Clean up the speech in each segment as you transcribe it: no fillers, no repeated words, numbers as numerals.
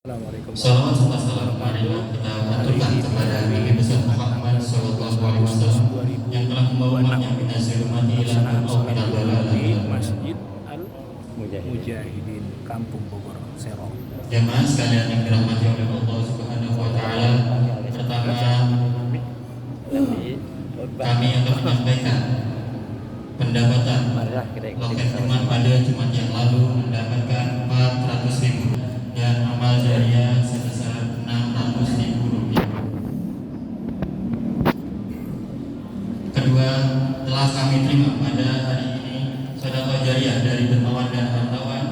Salawat serta salam marilah kita aturkan kepada Nabi besar Muhammad Sallallahu Alaihi Wasallam yang telah membawa umatnya bina sirumati ilah au minal balalahi Masjid Al Mujahidin Kampung Bogor Serong. Jemaah sekalian yang dirahmati oleh Allah Subhanahu Wa Taala, pertama kami akan menyampaikan pendapatan loket rumah pada Jumat yang lalu mendapatkan 400.000 dan amal jariah sebesar 600.000 rupiah. Kedua, telah kami terima pada hari ini sedekah jariah dari dermawan dan hartawan.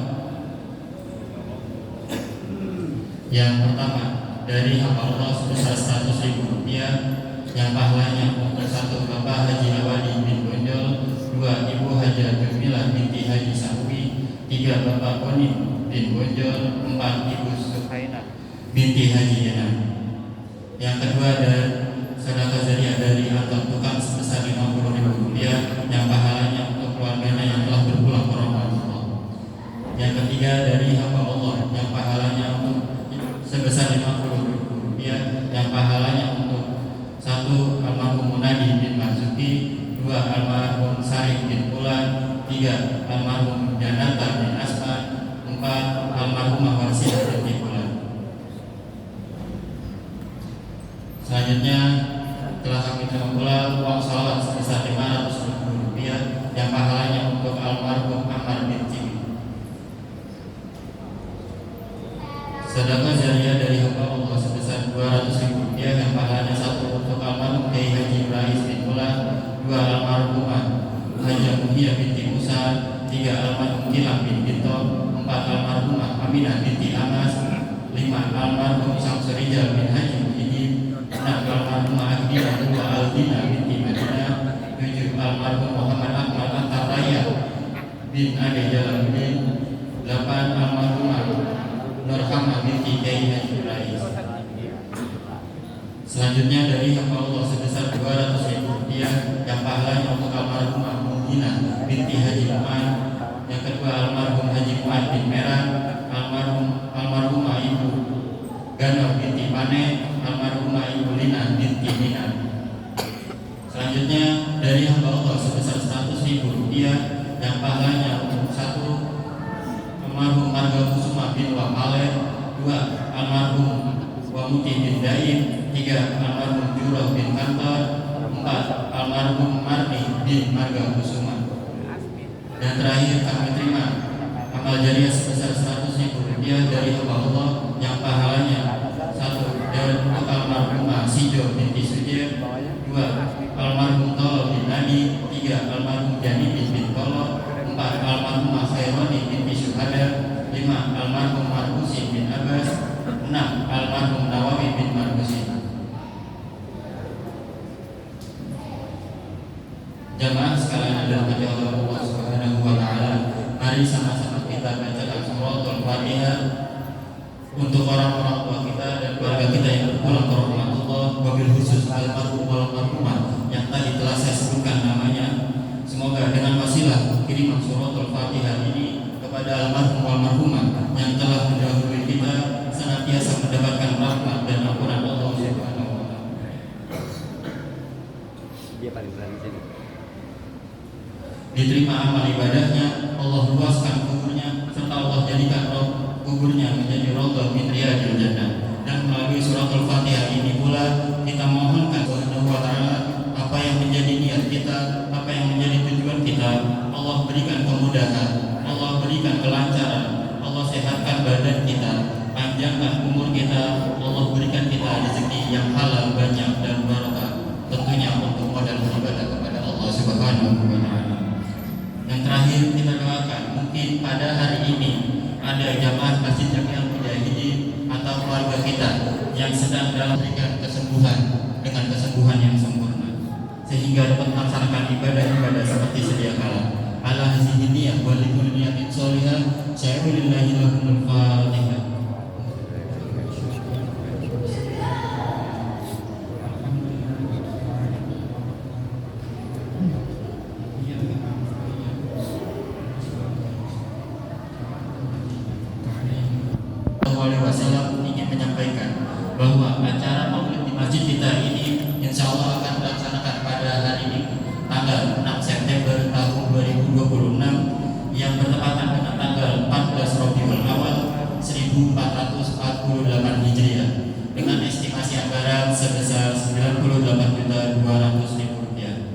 Yang pertama, dari hamba Allah sebesar 100.000 rupiah yang pahalanya untuk satu Bapak Haji Awali bin Bonjol, dua Ibu Haja Jumilah binti Haji Sawi, tiga Bapak Koni bin Bonjol, empat Ibu Suhaina binti Haji Yana. Yang kedua, dari sedekah jariah dari Anton Tukang sebesar 50.000 rupiah yang pahalanya untuk keluarganya yang telah berpulang ke Ramadan. Yang ketiga, dari hamba Allah yang pahalanya untuk sebesar 50.000 rupiah yang pahalanya untuk satu almarhum Munadi bin Marzuki, dua almarhum Sarif bin Pulan, tiga almarhum Janata bin Asman, empat almarhumah Warsiah bin Pulan. Selanjutnya telah kami terima pula uang salawat sebesar 500.000 rupiah yang pahalanya untuk almarhum Ammar bin Cimi. Sedekah jariah dari hamba Allah sebesar 200.000 rupiah yang pahalanya satu untuk almarhum Kiai Haji Rais bin Pulan, dua almarhumah Haji Muhiyah binti Musa, tiga almarhum Kilam bin Binto, empat almarhumah Aminah binti Anas, lima almarhum Syamsurijal bin Haji Muhyiddin, enam almarhumah Agdina dua Aldina binti Madinah, tujuh almarhum Muhammad Ahmad Antaraya bin Ade Jalaluddin, delapan almarhumah Nurhamah binti Kiai Haji Rais. Selanjutnya dari hamba Allah sebesar 200.000 rupiah yang pahalanya untuk almarhumah Muhina binti Haji Mu'ad. Yang kedua almarhum Haji Mu'ad bin Merah, almarhumah Ibu Gano binti Pane, almarhumah Ibu Lina binti Mina. Selanjutnya dari hamba Allah sebesar 100.000 rupiah yang pahalanya untuk satu almarhum Marga Kusuma bin Wamale, dua almarhum Wamuti bin Daim, tiga almarhum Jurah bin Kantor, empat almarhum Marni bin Marga Kusuma. Dan terakhir kami terima amal jariah sebesar 100.000 rupiah dari hamba Allah yang pahalanya satu dari almarhumah Sijo binti Sujir, dua almarhum Tolo bin Nadi, tiga almarhum Jani bin Tolo, empat almarhumah Khaironi binti Syuhada, lima almarhum Marhusin bin Abbas, enam almarhum Nawawi bin Marhusin. Jamaah sekalian adalah Allah Subhanahu wa Ta'ala, mari sama-sama kita bacakan suratul Fatihah untuk orang-orang tua kita dan keluarga kita yang berpulang ke rahmatullah, wabil khusus almarhum wal marhumah yang tadi telah saya sebutkan namanya. Semoga dengan wasilah kiriman suratul Fatihah ini kepada almarhum wal marhumah yang telah mendahului kita senantiasa mendapatkan rahmat dan ampunan Allah Subhanahu wa Ta'ala. Dia paling berani sini. Diterima amal ibadahnya, Allah luaskan kuburnya, serta Allah jadikan kuburnya menjadi raudhah min riyadil jannah. Dan melalui suratul Fatihah ini pula kita mohonkan Subhanahu wa Ta'ala apa yang menjadi niat kita, apa yang menjadi tujuan kita, Allah berikan kemudahan, Allah berikan kelancaran, Allah sehatkan badan kita, panjangkan umur kita, Allah berikan kita rezeki yang halal banyak dan barokah, tentunya untuk modal beribadah kepada Allah Subhanahu wa Ta'ala. Yang terakhir kita doakan, mungkin pada hari ini ada jamaah Masjid Jami'ah Mujahidin atau keluarga kita yang sedang dalam berikan kesembuhan dengan kesembuhan yang sempurna, sehingga dapat melaksanakan ibadah-ibadah seperti sedia kala. Ala hazihi niyah wa likulli niyatin sholihah. Syai'ulillahi lahumul Fatihah. Wasallam menyampaikan bahwa acara Maulid di Masjid kita ini insya Allah akan dilaksanakan pada hari Minggu tanggal 6 September tahun 2026 yang bertepatan dengan tanggal 14 Rabiul Awal 1448 Hijriah dengan estimasi anggaran sebesar 98.200.000 rupiah.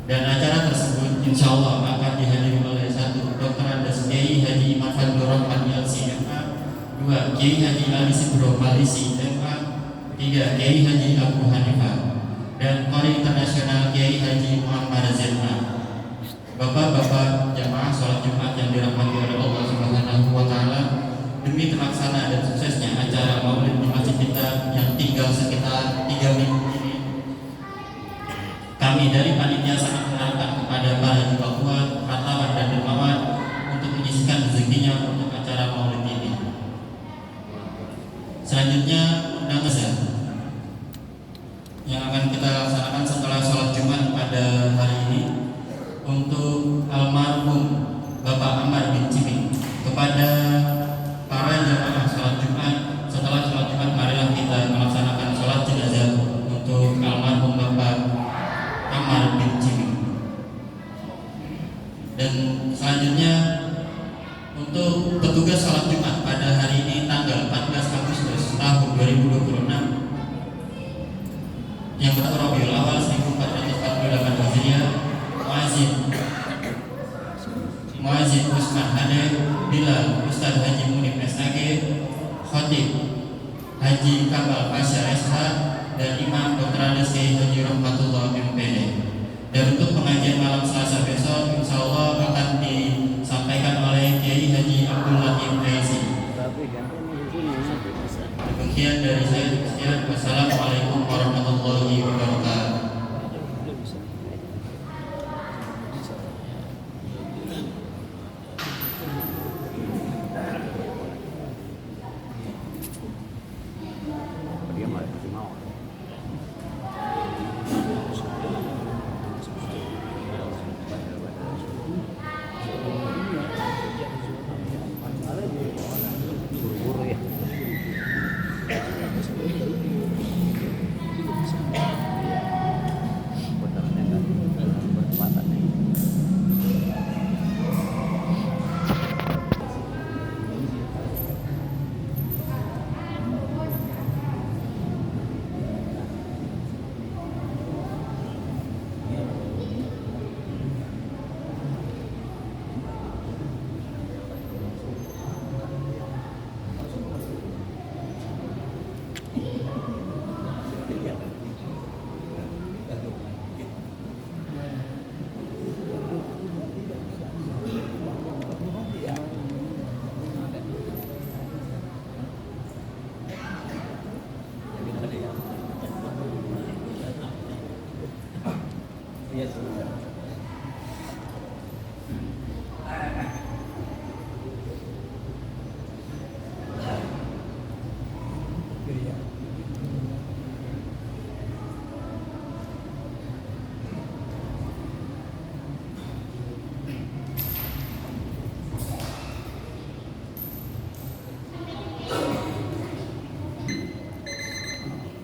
Dan acara tersebut insya Allah akan dihadiri oleh 1. Dr. Andes Kiai Haji Imam Fadlur Rahman LC MA, 2. Kiai Haji Ali Sibro Malisi MA, 3. Kiai Haji Abu Hanifah, dan Qori Internasional Kiai Haji Muhammad ZMA. Bapak-bapak jamaah sholat Jumat yang dirahmati oleh Allah Subhanahu wa Ta'ala, demi terlaksana dan suksesnya acara Maulid di masjid kita yang tinggal sekitar 3 minggu ini, kami dari panitia sangat mengharapkan kepada para jiwa hartawan dan dermawan untuk menyisihkan rezekinya untuk acara Maulid ini. Selanjutnya undang azan yang akan kita laksanakan setelah sholat Jumat pada hari ini untuk almarhum Bapak Ammar bin Ciming. Kepada para jamaah sholat Jumat, setelah sholat Jumat marilah kita melaksanakan sholat jenazah untuk almarhum Bapak Ammar bin Ciming. Dan selanjutnya untuk petugas sholat Jumat pada hari ini tanggal 14 Agustus tahun 2026 yang bertepatan Rabiul Awal 1448 Hijriah, Muazzin Usman Hade, Bilal Ustaz Haji Munib SAG, Khatib Haji Kamal Pasha SH, dan Imam Dr. Andes Kiai Haji Rahmatullah MPD. Dan untuk pengajian malam Selasa besok insya Allah akan disampaikan oleh Kiai Haji Abdul Latif Raisi. Demikian dari saya. Wassalamualaikum warahmatullahi wabarakatuh.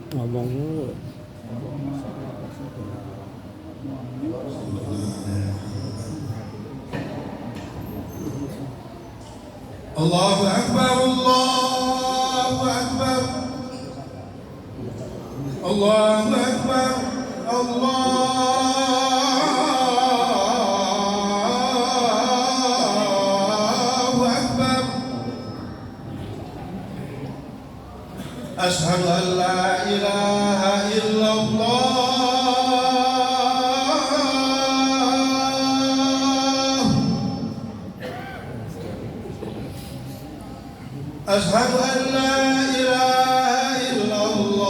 Ngomong dulu. Allahu Akbar, Allahu Akbar, Allahu Akbar, Allahu Akbar. Ashhadu an la ilaha illallah. Ashhadu an la ilaha illallah.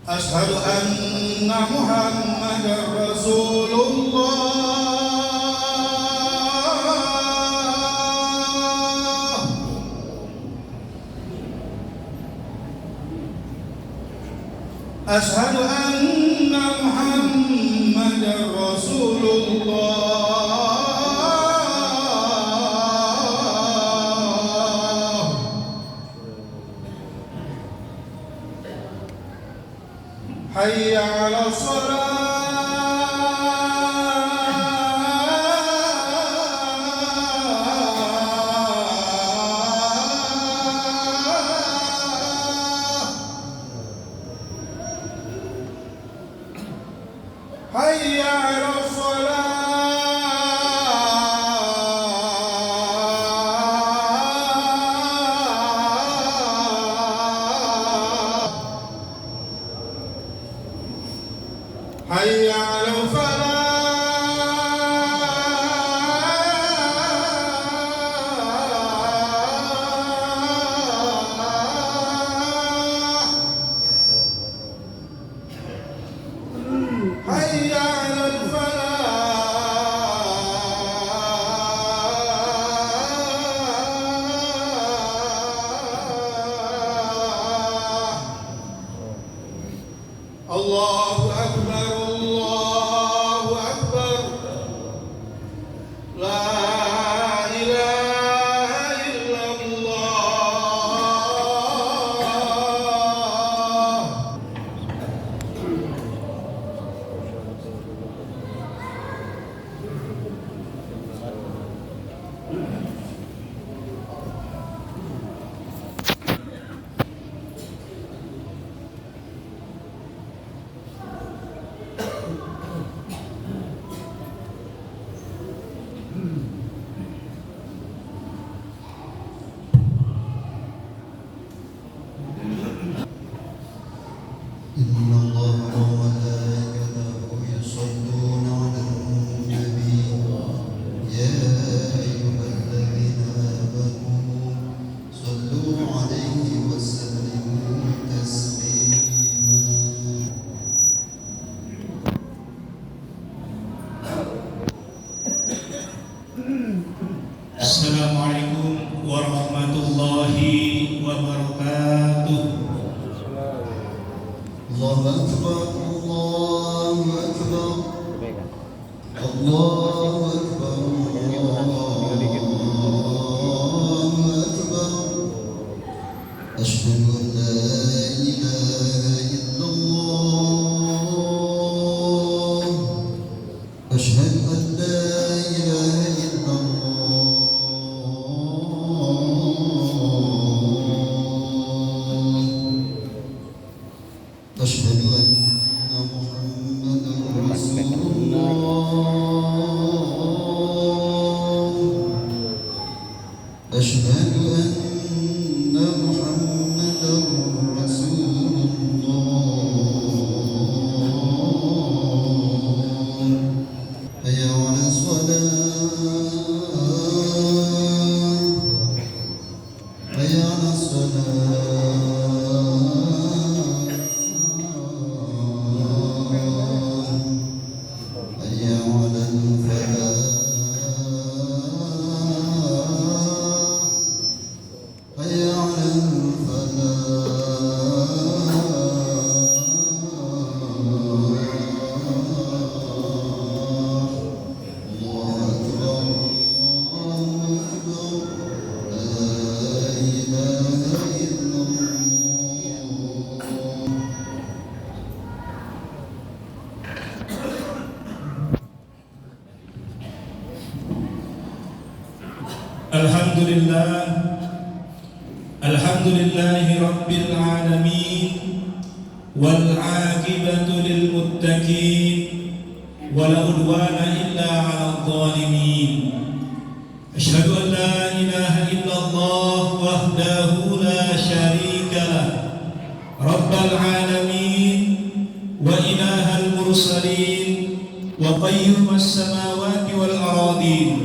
Ashhadu anna Muhammadar Rasulullah. Asyhadu anna Muhammadar Rasulullah. Hayya 'alas shalah. Hayya 'alas shalah. Hayya 'alal falah. Hayya 'alal falah. Allahu akbar, Allahu akbar. La ilaha illallah. إن الله وملائكته يصلون على النبي يا أيها الذين آمنوا صلوا عليه وسلموا تسليما. Assalamualaikum warahmatullahi wabarakatuh. الله أكبر، الله أكبر، الله أكبر، الله أكبر. أشهد أن لا إله إلا الله، أشهد أن لا إله إلا الله، أشهد أن محمدا رسول الله، أشهد أن محمدا رسول الله. حي على الصلاة، حي على الصلاة، حي على الفلاح، حي على الفلاح. الله أكبر، الله أكبر، لا إله إلا الله. Alhamdulillahi Rabbil Alamin, wal aqibatu lil muttaqin, wala udwana illa 'alal zalimin. Asyhadu an la ilaha illallah wahdahu la syarika lah, Rabbal alamin wa ilahal mursalin wa qayyumas samawati wal aradin.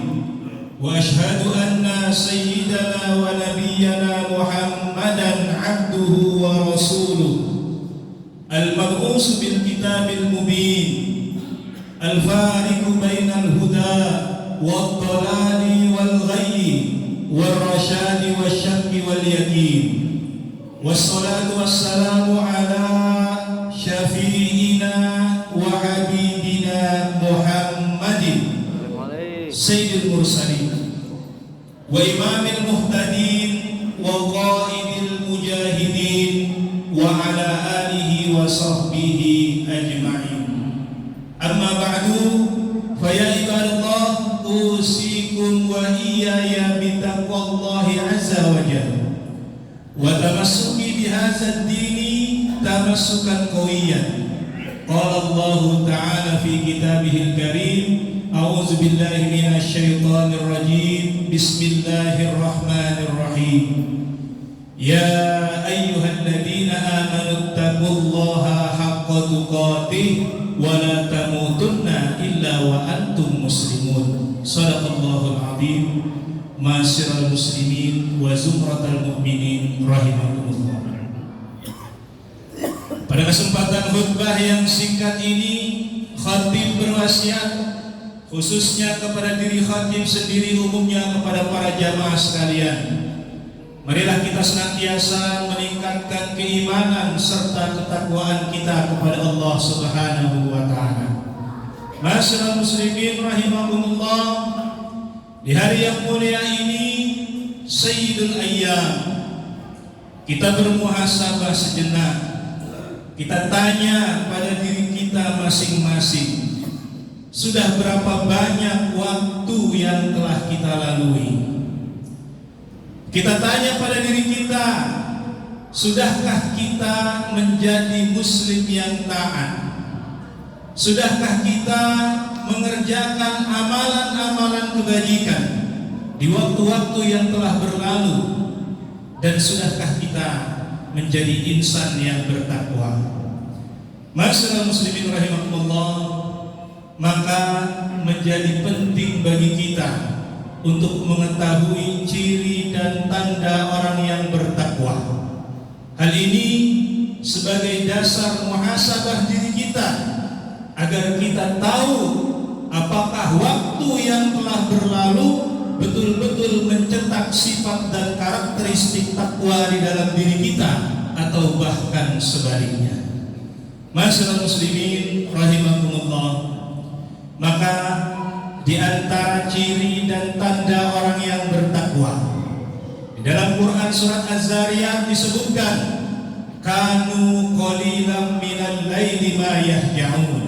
وأشهد أن سيدنا ونبينا محمدا عبده ورسوله المبعوث بالكتاب المبين الفارق بين الهدى والضلال والغي والرشاد والشك واليقين والصلاة والسلام على syafi'ina wa habibina Muhammadin sayyidil mursalin wa imamil muhtadin wa qaidil mujahidin wa ala alihi wa sahbihi ajma'in. Amma ba'du, fa ya ibadallah, usikum wa iyaya bitaqwallahi azza wa jalla wa tamassuki bihadzal dini tamassukan qawiyyan. Qala Allah ta'ala fi kitabihil karim, a'udzu billahi minasy syaithanir rajim, bismillahirrahmanirrahim. Ya ayyuhalladzina amanu taqullaha haqqa tuqatih wa la tamutunna illa wa antum muslimun. Shadaqallahul azim. Ma'asyiral muslimin wa zumratal mu'minin rahimakumullah. Pada kesempatan khutbah yang singkat ini, khatib berwasiat khususnya kepada diri khatib sendiri, umumnya kepada para jamaah sekalian. Marilah kita senantiasa meningkatkan keimanan serta ketakwaan kita kepada Allah Subhanahu wa taala. Ma'asyiral muslimin rahimakumullah, di hari yang mulia ini, Sayyidul Ayyam, kita bermuhasabah sejenak. Kita tanya pada diri kita masing-masing, sudah berapa banyak waktu yang telah kita lalui? Kita tanya pada diri kita, sudahkah kita menjadi muslim yang taat? Sudahkah kita mengerjakan amalan-amalan kebajikan di waktu-waktu yang telah berlalu? Dan sudahkah kita menjadi insan yang bertakwa? Ma'asyiral muslimin rahimakumullah, maka menjadi penting bagi kita untuk mengetahui ciri dan tanda orang yang bertakwa. Hal ini sebagai dasar muhasabah diri kita, agar kita tahu apakah waktu yang telah berlalu betul-betul mencetak sifat dan karakteristik takwa di dalam diri kita, atau bahkan sebaliknya. Ma'asyiral muslimin rahimakumullah, maka di antara ciri dan tanda orang yang bertakwa, di dalam Quran surat Az-Zariyat disebutkan, kanu qalilan minal laili ma yahja'un.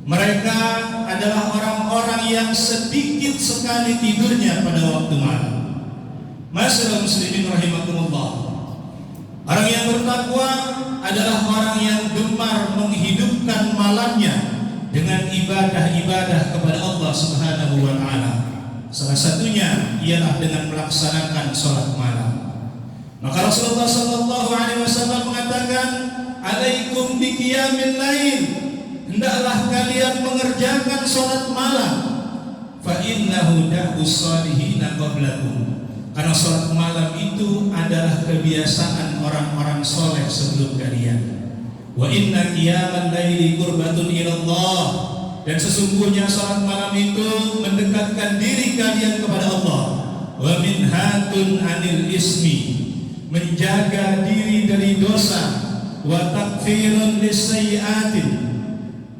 Mereka adalah orang-orang yang sedikit sekali tidurnya pada waktu malam. Ma'asyiral muslimin rahimakumullah, orang yang bertakwa adalah orang yang gemar menghidupkan malamnya dengan ibadah-ibadah kepada Allah Subhanahu wa taala. Salah satunya ialah dengan melaksanakan salat malam. Maka Rasulullah sallallahu alaihi wasallam mengatakan, "Alaikum biqiyamil lail." Hendaklah kalian mengerjakan salat malam. Fa innahu da'us salihina qablakum. Karena salat malam itu adalah kebiasaan orang-orang soleh sebelum kalian. Wa inna qiyamal laili qurbatun ilallah. Dan sesungguhnya salat malam itu mendekatkan diri kalian kepada Allah. Wa minhatun anil ismi, menjaga diri dari dosa. Wa takfirun lisayyi'atin,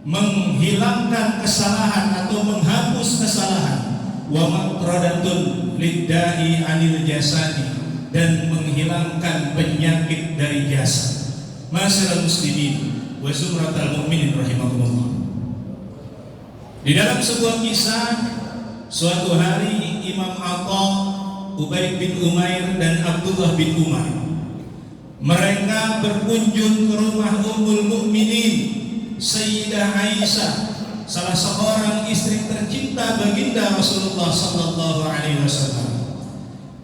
menghilangkan kesalahan atau menghapus kesalahan. Wa matradatun lidda'i anil jasadi, dan menghilangkan penyakit dari jasad. Ma'asyiral muslimin wa zumratal mu'minin rahimakumullah. Di dalam sebuah kisah, suatu hari Imam Atha, Ubaid bin Umair dan Abdullah bin Umar, mereka berkunjung ke rumah Ummul Mukminin Sayyidah Aisyah, salah seorang istri tercinta baginda Rasulullah sallallahu alaihi wasallam.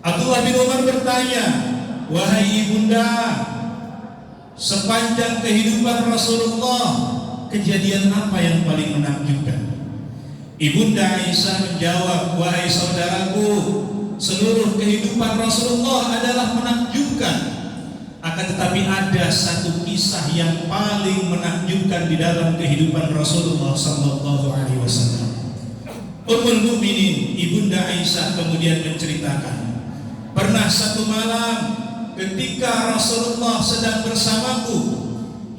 Abdullah bin Umar bertanya, "Wahai ibunda, sepanjang kehidupan Rasulullah, kejadian apa yang paling menakjubkan?" Ibunda Aisyah menjawab, "Wahai saudaraku, seluruh kehidupan Rasulullah adalah menakjubkan. Akan tetapi ada satu kisah yang paling menakjubkan di dalam kehidupan Rasulullah sallallahu alaihi wasallam." Ummul Mukminin ibunda Aisyah kemudian menceritakan, pernah satu malam ketika Rasulullah sedang bersamaku,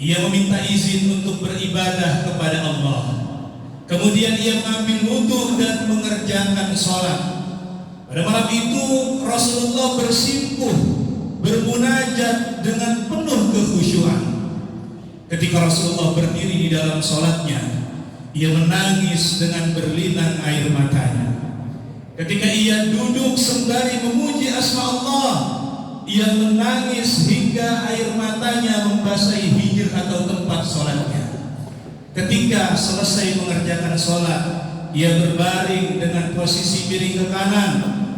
ia meminta izin untuk beribadah kepada Allah. Kemudian ia mengambil wudhu dan mengerjakan sholat. Pada malam itu Rasulullah bersimpuh, bermunajat dengan penuh kekhusyuan. Ketika Rasulullah berdiri di dalam sholatnya, ia menangis dengan berlinang air matanya. Ketika ia duduk sembari memuji asma Allah, ia menangis hingga air matanya membasahi hijir atau tempat sholatnya. Ketika selesai mengerjakan sholat, ia berbaring dengan posisi miring ke kanan,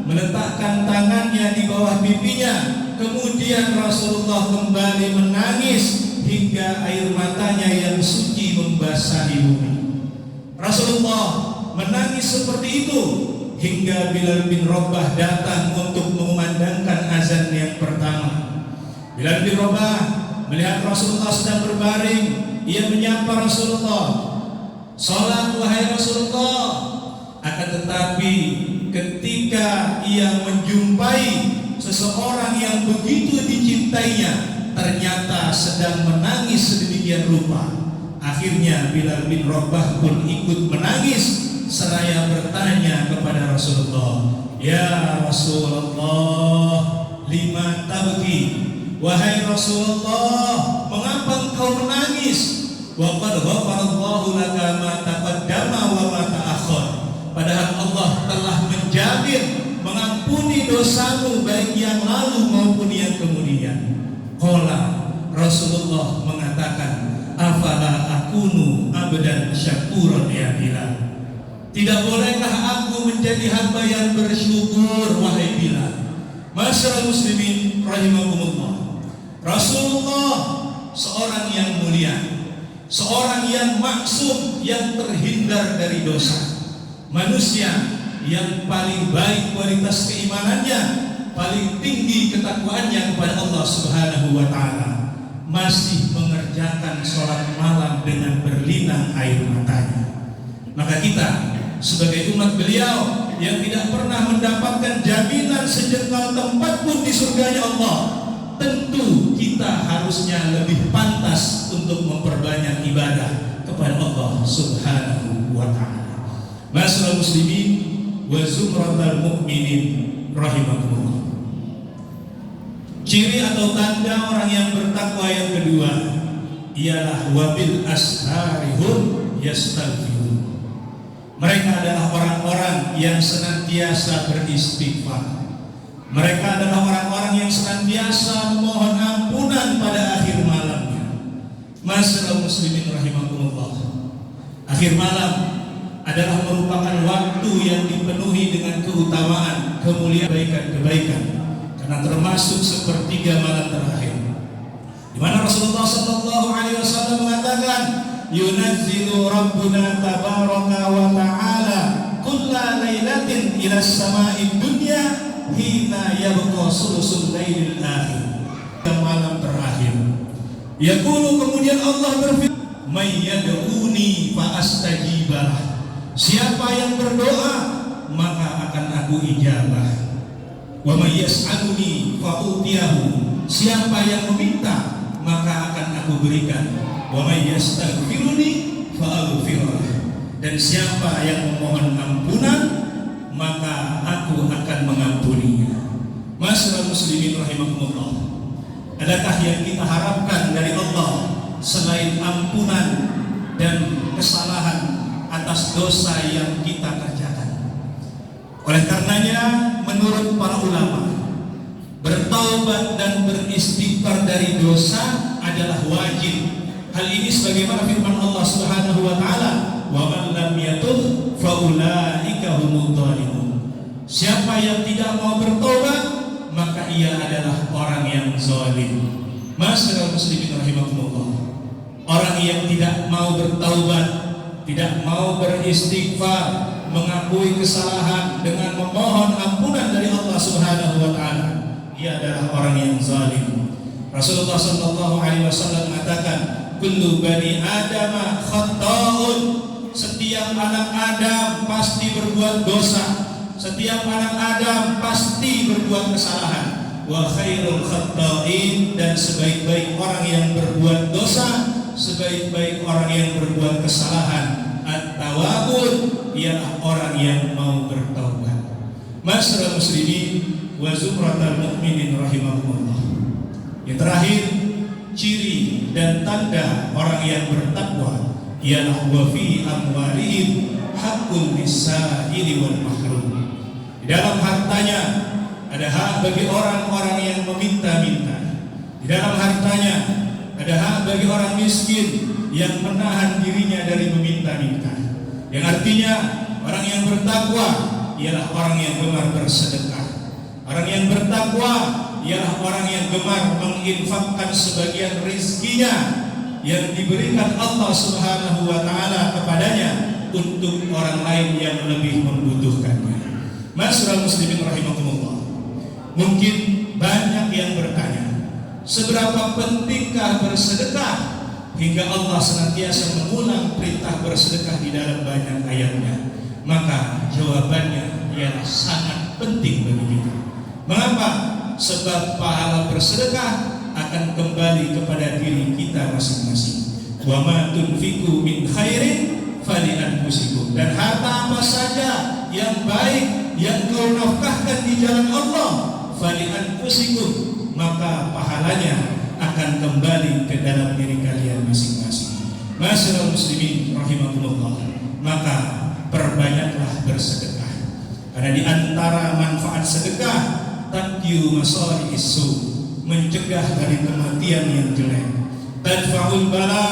meletakkan tangannya di bawah pipinya. Kemudian Rasulullah kembali menangis hingga air matanya yang suci membasahi bumi. Rasulullah menangis seperti itu hingga Bilal bin Rabah datang untuk mengumandangkan azan yang pertama. Bilal bin Rabah melihat Rasulullah sedang berbaring, ia menyapa Rasulullah, "Salat wahai Rasulullah." Akan tetapi ketika ia menjumpai seseorang yang begitu dicintainya ternyata sedang menangis sedemikian rupa, akhirnya Bilal bin Rabah pun ikut menangis seraya bertanya kepada Rasulullah, "Ya Rasulullah, lima tabki?" Wahai Rasulullah, mengapa engkau menangis? Wa qad ghafarallahu laka ma taqaddama wa ma ta'akhkhar. Padahal Allah telah menjamin mengampuni dosamu baik yang lalu maupun yang kemudian. Qala, Rasulullah mengatakan, "Afala akunu abdan syakuran ya Bilal?" Tidak bolehkah aku menjadi hamba yang bersyukur wahai Bilal? Masyaallah muslimin rahimakumullah. Rasulullah seorang yang mulia, seorang yang maksum, yang terhindar dari dosa, manusia yang paling baik kualitas keimanannya, paling tinggi ketakwaannya kepada Allah Subhanahu wa taala, masih mengerjakan sholat malam dengan berlinang air matanya. Maka kita sebagai umat beliau yang tidak pernah mendapatkan jaminan sejengkal tempat pun di surganya Allah, tentu kita harusnya lebih pantas untuk memperbanyak ibadah kepada Allah Subhanahu wa taala. Masyaallah muslimin wa zumratal mu'minin rahimakumullah. Ciri atau tanda orang yang bertakwa yang kedua ialah wabil asharihum yastaghfirun. Mereka adalah orang-orang yang senantiasa beristighfar. Mereka adalah orang-orang yang senantiasa memohon ampunan pada akhir malamnya. Masyaallah muslimin rahimakumullah. Akhir malam adalah merupakan waktu yang dipenuhi dengan keutamaan, kemuliaan, kebaikan. Karena termasuk sepertiga malam terakhir, di mana Rasulullah sallallahu alaihi wasallam mengatakan, "Yunazzilu Rabbuna tabaraka wa ta'ala kulla lailatin ila as-sama'id dunya hina yabqa sulusul lailil akhir." Malam terakhir. Yaqulu, kemudian Allah berfirman, "May yad'uni fa astajibalah." Siapa yang berdoa maka akan aku ijabah. Wa may yas'aluni fa utiyahu. Siapa yang meminta maka akan aku berikan. Wa may yastaghfiruni fa aghfirlah. Dan siapa yang memohon ampunan maka aku akan mengampuninya. Masyaallah muslimin rahimakumullah. Adakah yang kita harapkan dari Allah selain ampunan dan kesalahan atas dosa yang kita kerjakan? Oleh karenanya, menurut para ulama, bertaubat dan beristighfar dari dosa adalah wajib. Hal ini sebagaimana firman Allah Subhanahu wa taala, "Wa man lam yatub fa ulaika humudz dhalimun." Siapa yang tidak mau bertobat, maka ia adalah orang yang zalim. Masyaallah muslimin rahimakumullah. Orang yang tidak mau bertaubat, tidak mau beristighfar, mengakui kesalahan dengan memohon ampunan dari Allah Subhanahu wa taala, ia adalah orang yang zalim. Rasulullah sallallahu alaihi wasallam mengatakan, "Kullu bani Adam khata'un." Setiap anak Adam pasti berbuat dosa. Setiap anak Adam pasti berbuat kesalahan. wa khairul khata'in, dan sebaik-baik orang yang berbuat dosa, sebaik-baik orang yang berbuat kesalahan, at-tawwabun, ialah orang yang mau bertaubat. Masyarakat muslimin wa zumratal mu'minin rahimahumullah. Yang terakhir, ciri dan tanda orang yang bertakwa ialah wa fi amwalihim haqqul lis-sa'ili wal mahrum. Di dalam hartanya ada hak bagi orang-orang yang meminta-minta. Di dalam hartanya ada hak bagi orang miskin yang menahan dirinya dari meminta-minta. Yang artinya orang yang bertakwa ialah orang yang gemar bersedekah. Orang yang bertakwa ialah orang yang gemar menginfakkan sebagian rizkinya yang diberikan Allah Subhanahu wa taala kepadanya untuk orang lain yang lebih membutuhkannya. Masyaallah muslimin rahimakumullah. Mungkin banyak yang bertanya, seberapa pentingkah bersedekah hingga Allah senantiasa mengulang perintah bersedekah di dalam banyak ayatnya? Maka jawabannya ialah sangat penting bagi kita. Mengapa? Sebab pahala bersedekah akan kembali kepada diri kita masing-masing. Wa ma tunfiqu min khairin fali anfusikum. Dan harta apa saja yang baik yang kau nafkahkan di jalan Allah, fali anfusikum, maka pahalanya akan kembali ke dalam diri kalian masing-masing. Masyaallah muslimin rahimakumullah. Maka perbanyaklah bersedekah. Karena di antara manfaat sedekah taqyu masalihis su, mencegah dari kematian yang jelek. Tadfa'ul bala,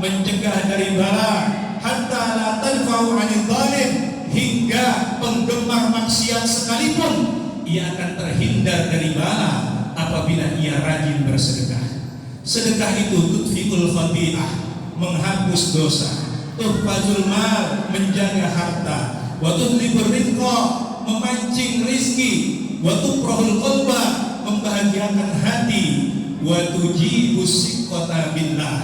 mencegah dari bala. Hatta la tadfa'u 'anil zalim, hingga penggemar maksiat sekalipun ia akan terhindar dari bala apabila ia rajin bersedekah. Sedekah itu tudfi'ul khati'ah, menghapus dosa. Tuhfazul mal, menjaga harta. Wa tudlibur rizqa, memancing rizki. Wa tuprahul qalba, membahagiakan hati. Wa tujibus siqata billah,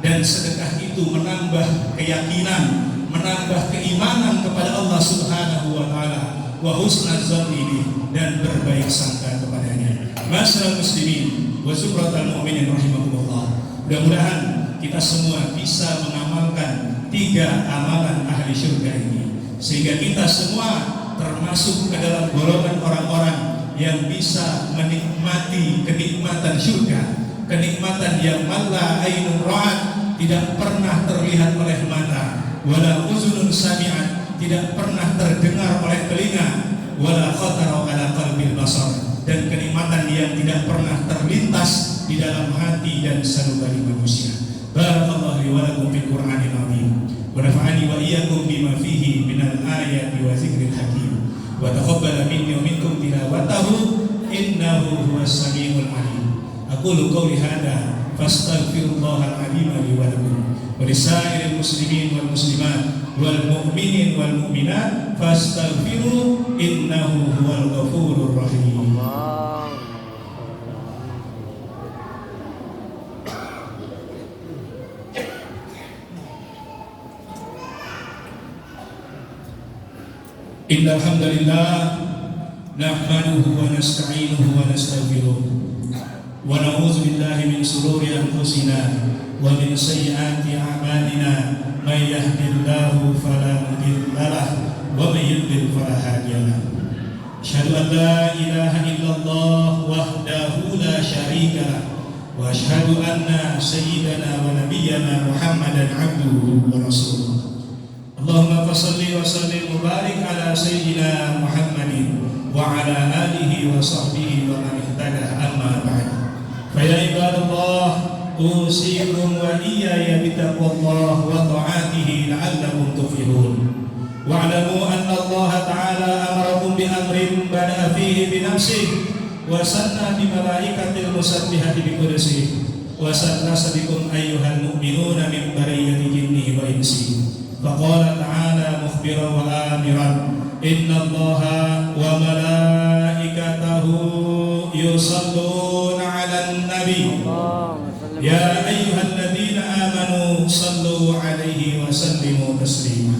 dan sedekah itu menambah keyakinan, menambah keimanan kepada Allah Subhanahu wa taala, wa husnaz dzanni, dan berbaik sangka kepadanya. Masyaallah muslimin wa zumratal mu'minin rahimakumullah. Mudah-mudahan kita semua bisa mengamalkan 3 amalan ahli surga ini, sehingga kita semua termasuk ke dalam golongan orang-orang yang bisa menikmati kenikmatan surga, kenikmatan yang malla ainun ra'at, tidak pernah terlihat oleh mata, wala uzunun sami'at, tidak pernah terdengar oleh telinga, wala khatara ala qalbil basar, dan kenikmatan yang tidak pernah terlintas di dalam hati dan sanubari manusia. Barakallahu li wa lakum fil Qur'anil azim, wa nafa'ani wa iyyakum bima fihi minal ayati wa dzikril hakim, wa taqabbala minni wa minkum tilawatahu innahu huwas samiul alim. Aqulu qawli hadza fastaghfirullahal azim li wa lakum wa lisairil muslimin wal muslimat wal mu'minin wal mu'minat fastaghfiru innahu huwal ghafurur rahim. Innal hamdalillah nahmaduhu wa nasta'inuhu wa nastaghfiruh wa na'udzu billahi min shururi anfusina wa min sayyiati a'malina, may yahdihillahu fala mudilla lahu wa may yudlil fala hadiya lahu. Asyhadu an la ilaha illallah wahdahu la syarika lahu wa asyhadu anna sayyidana wa nabiyyana Muhammadan abduhu wa rasuluh. Allahumma fassalli wa sallim wa barik ala sayyidina Muhammadin wa ala alihi wa sahbihi wa man ihtada, amma ba'd. Fa ya ibadallah, usikum wa iyaya bitaqwallah wa ta'atihi la'allakum tuflihun. Wa'lamu anna Allah ta'ala amarakum bi amrin bada'a fihi bi nafsihi wa sanna bi malaikatil musabbihati bi qudsihi wa sallasa bikum ayyuhal mu'minuna min bariyati jinnihi wa insihi. فقال تعالى مخبرا وآمرا إن الله وملائكته يصلون على النبي يا أيها الذين آمنوا صلوا عليه وسلموا تسليما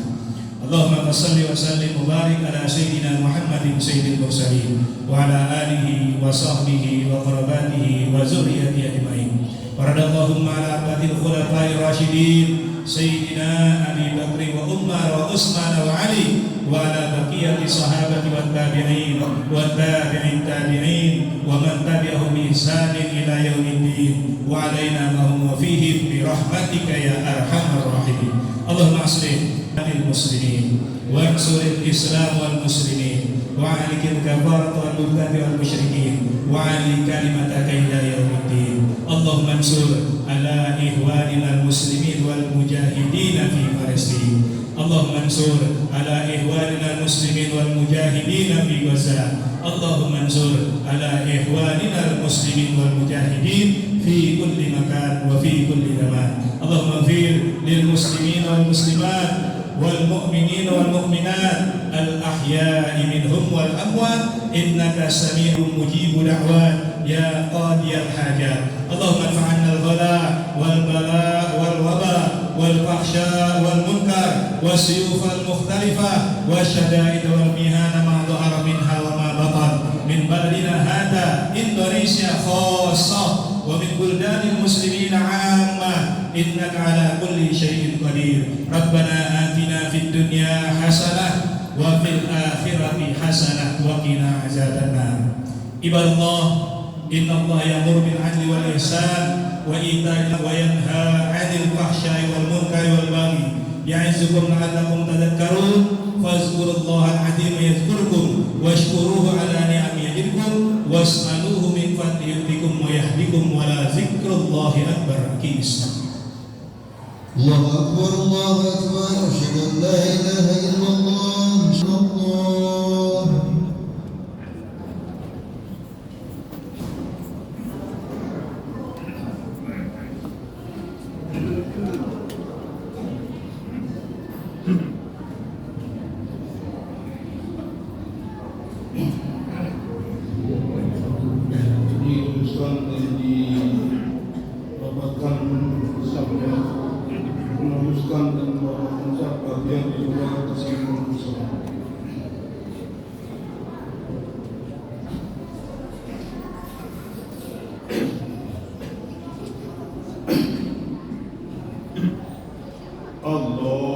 Allahumma salli wa sallim wa barik ala sayyidina Muhammadin sayyidil mursalin wa ala alihi wa sahbihi wa qarabatihi wa zurriyyatihi ajma'in. Waradallahumma ala arba'atil khulafa'ir rasyidin sayyidina Abi Bakr wa Umar wa Utsman wa Ali wa ala baqiyati sahabati wat tabi'in wa tabi'in tabi'in wa man tabi'ahum bi ihsanin ila yaumiddin wa alaina mahum wa fihim bi rahmatika ya arhamar rahimin. Allahumma aslih المسلمين وانصر الإسلام والمسلمين وعليك الكفارة والمبتدع والمشركين وعلي كلمتك إلى يوم الدين. اللهم انصر على إخواننا المسلمين والمجاهدين في فلسطين. اللهم انصر على إخواننا المسلمين والمجاهدين في غزة. اللهم انصر على إخواننا المسلمين والمجاهدين في كل مكان وفي كل زمان. اللهم اغفر للمسلمين والمسلمات والمؤمنين والمؤمنات الأحياء منهم والأموات إنك سميع مجيب دعوات يا قاضي الحاجات. اللهم ادفع عنا الغلاء والبلاء والوباء والفحشاء والمنكر والسيوف المختلفة والشدائد والمهان ما ظهر منها وما بطن من بلدنا هذا إندونيسيا خاصة ومن بلدان المسلمين عامة إنك على كل شيء قدير. ربنا آتنا في الدنيا حسنة وفي الآخرة حسنة وقنا عذاب النار. عباد الله إن الله يأمر بالعدل والإحسان وإيتاء وينهى عن الفحشاء والمنكر والبغي يعظكم لعلكم تذكرون. فاذكروا الله العظيم يذكركم واشكروه على نعمه يزدكم واسألوه من فضله يؤتكم ويهدكم ولذكر الله أكبر. أكيد. الله أكبر الله أكبر أشهد أن لا إله إلا الله أشهد الله. Didapatkan sabda meneruskan dan membawakan sabda yang juga kesimpulan bersama.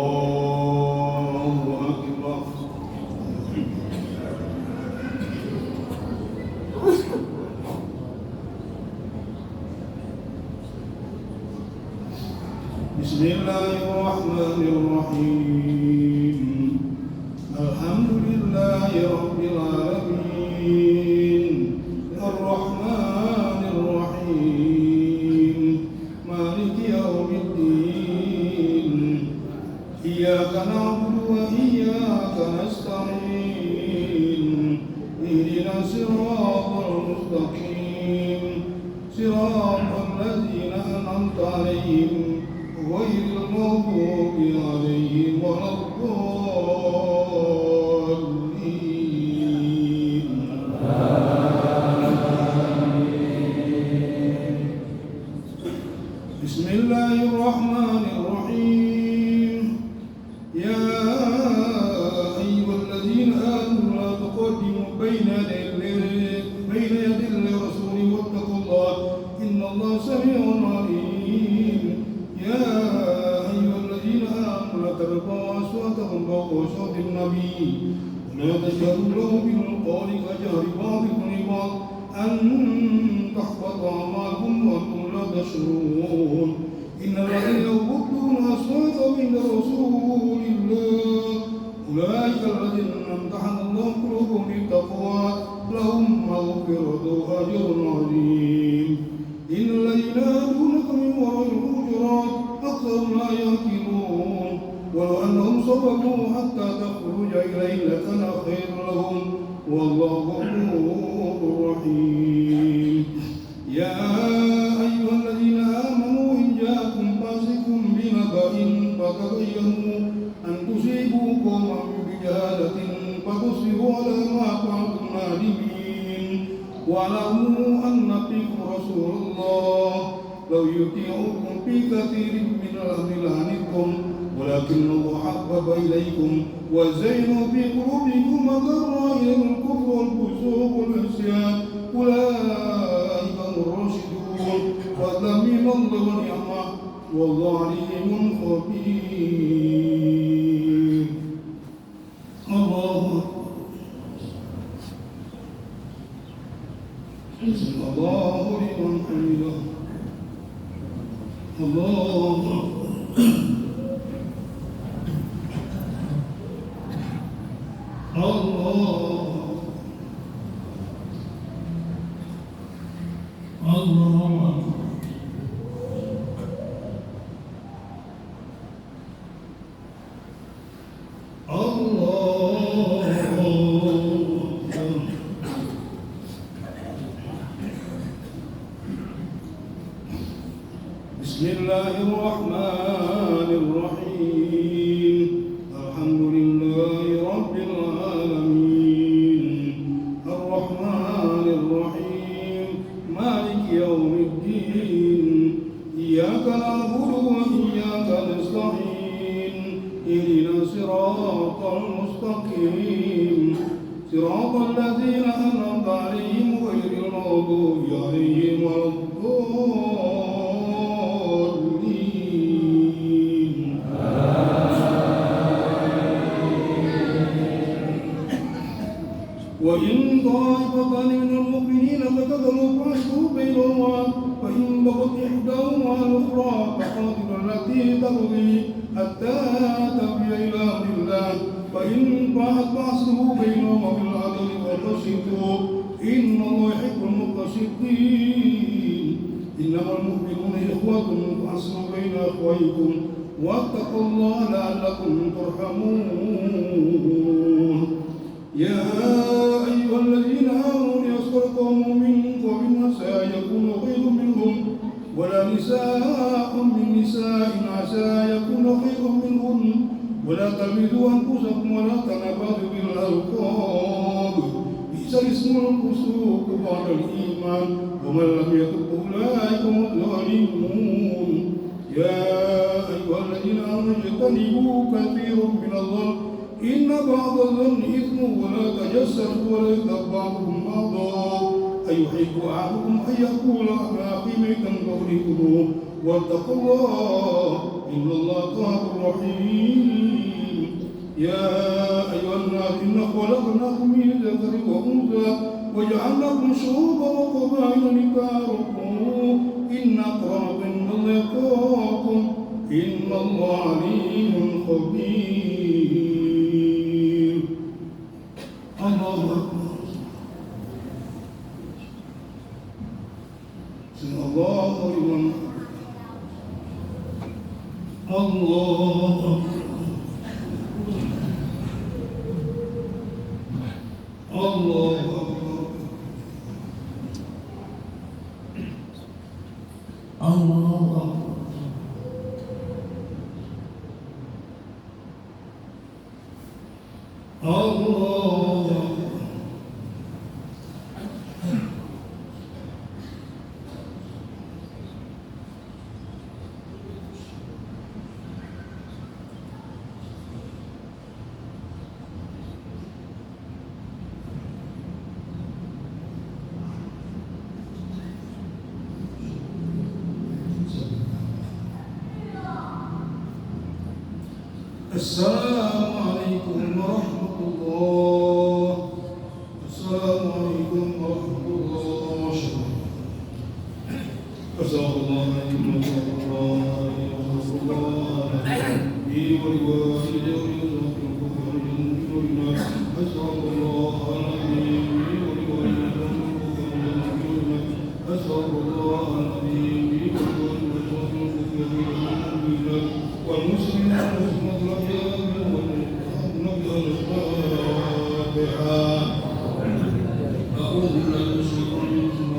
Allahu Akbar. Bismillahirrahmanirrahim. Alhamdulillahi Rabbil Alamin. Ar-Rahmanir-Rahim. Maliki yaumiddin. Iyyaka na'budu wa iyyaka nasta'in. Ihdinas siratal mustaqim. Siratal ladzina an'amta 'alaihim غير المغضوب عليهم ولا الضالين. بسم الله الرحمن الرحيم. يا أيها الذين آمنوا لا تقدموا بين يدي الرسول واتقوا الله إن الله سميع عليم. يا أيها الذين آمنوا لا ترفعوا أصواتكم فوق صوت النبي ولا تجهروا له بالقول كجهر بعضكم لبعض أن تحبط أعمالكم وأنتم لا تشعرون. إن الذين يغضون أصواتهم عند رسول الله أولئك الذين امتحن الله قلوبهم للتقوى لهم مغفرة وأجر عظيم. إن الذين يدعونك من وراء الحجرات أكثرهم لا يعقلون ولو أنهم صبروا حتى تخرج إليهم لكان خير لهم والله غفور رحيم. يا أيها الذين آمنوا إن جاءكم فاسق بنبأ فتبينوا أن تصيبوا قوما بجهالة فتصبحوا على ما فعلتم نادمين. واعلموا أن فيكم رسول الله لو يطيعكم في كثير من الأمر لعنتم ولكن الله حبب إليكم وزينوا في قلوبكم وكره إليكم الكفر والفسوق والعصيان أولئك هم الراشدون فضلا من الله ونعمة والله عليم خبير. الله الله لمن حمده. الله بسم الله الرحمن الرحيم الحمد لله رب العالمين الرحمن الرحيم مالك يوم الدين إياك نعبد وإياك نستعين اهدنا الصراط المستقيم صراط الذين أنعمت عليهم غير المغضوب عليهم ولا الضالين. وإن طائفتان من المؤمنين اقتتلوا فأصلحوا بينهما فإن بغت إحداهما على الأخرى فقاتلوا التي تبغي حتى تفي إلى أمر الله فإن فاءت فأصلحوا بينهما بالعدل وقسطوا إن الله يحب المقسطين. إنما المؤمنون إخوة فأصلحوا بين أخويكم واتقوا الله لعلكم ترحمون. يا أيها الذين آمنوا يسخر قوم من قوم عسى يكونوا خيرا منهم ولا نساء من نساء عسى يكونوا خيرا منهن ولا تلمزوا أنفسكم ولا تنابزوا بالألقاب بئس الاسم الفسوق بعد الإيمان ومن لم يتب أولئك هم الظالمون. يا أيها الذين آمنوا اجتنبوا كثيرا من الظن إن بعض الظن إثم ولا تجسسوا ولا يغتب بعضكم بعضا أيحب أحدكم أن يقول أنا أخي ميتا فأخرجوه واتقوا الله إن الله تواب رحيم. يا أيها الناس إنا خلقناكم من ذكر وأنثى وجعلناكم شعوبا وقبائل لتعارفوا إن أكرمكم عند الله يتقاكم إن الله عليم خبير. الله أكبر. الله لمن الله الله الله السلام عليكم ورحمة الله. السلام عليكم ورحمة الله. أسأل الله أن يرزق الله بي ولوالدي وليرزقكم ولجنودنا. أسأل الله العظيم بي ولوالدي أسأل الله العظيم بي ولوالدي والمسلمين أعوذ بالله من الشيطان الرجيم.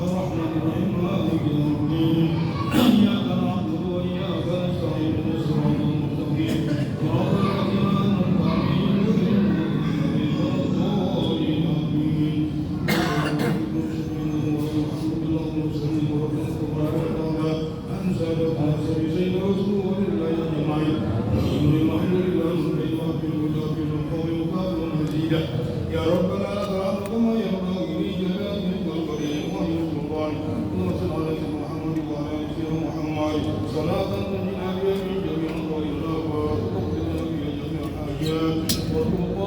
الرحمن الرحيم مالك يوم الدين إياك نعبد وإياك نستعين اهدنا الصراط المستقيم صراط الذين أنعمت عليهم غير المغضوب عليهم ولا الضالين. الحمد لله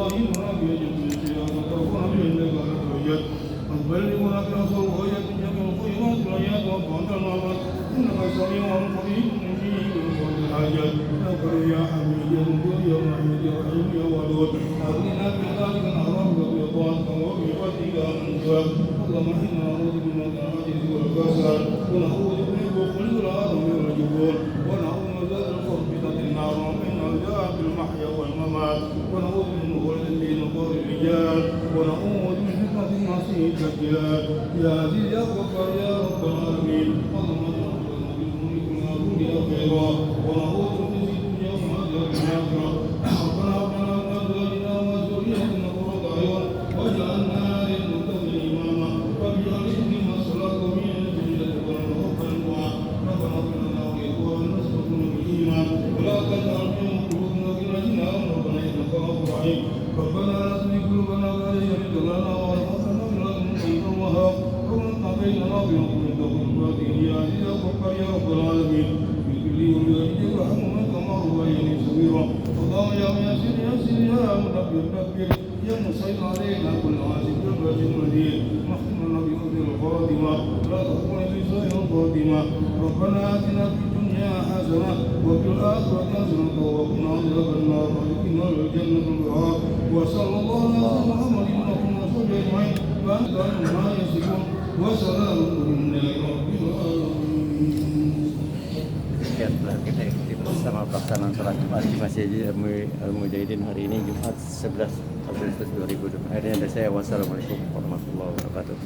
وظاهرنا بيجب الشيء وتركنا بإنك على الرجال قد بلغنا بأصل وهية جميع الخيرات والآيات وأنت المعبد إنك سميع قريب مجيب وقت الحاجات نقر يا حميد يا مجيد يا محمد يا رحيم يا ودود أغننا بذلك الحرام وبطاعتك وبفتك من سواك اللهم إنا نعوذ بك من العجز والكسل ونعوذ بك من البخل والعظم والجبن ونعوذ من ذات الخبثة النار ومن عذاب المحيا والممات ونعوذ من غلة الدين وقول الرجال ونعوذ من فتنة المسيح الدجال يا عزيز يا غفار يا رب العالمين اللهم اجعلنا بالملك والعبود يا خيرا ونعوذ من الدنيا ومن عذاب الآخرة ربنا هب لنا من أزواجنا وذريتنا قرة أعين واجعلنا للمتقين إماما وبجعلهم الصلاة من الجنة ونتوفى الدعاء ربنا اغفر لنا ولإخواننا سبقنا بالإيمان ولا تجعل في قلوبنا غلا ربنا إنك غفور رحيم ربنا لا تزغ قلوبنا بعد إذ هديتنا وهب لنا من لدنك الوهاب ربنا بيننا وبين قومك يا عزيز يا غفار يا رب العالمين في كل يوم يجد رحمنا كما هو إليه صغيرا اللهم يا ياسر ياسر يا مدبر دبر يا مسيطر علينا كل عاصف جبرة المدين واختم لنا بحسن الخاتمة لا تخون بسوء الخاتمة ربنا آتنا في الدنيا حسنة وفي الآخرة حسنة وقنا عذاب النار وادخلنا الجنة الغرار وصلى الله على محمد وصحبه أجمعين وأنت ما يصفون وسلام على Sekian telah kita ikuti bersama pelaksanaan salat Jumat di Masjid Al-Mujahidin hari ini Jumat 11 Agustus 2020. Akhirnya dari saya wassalamualaikum warahmatullahi wabarakatuh.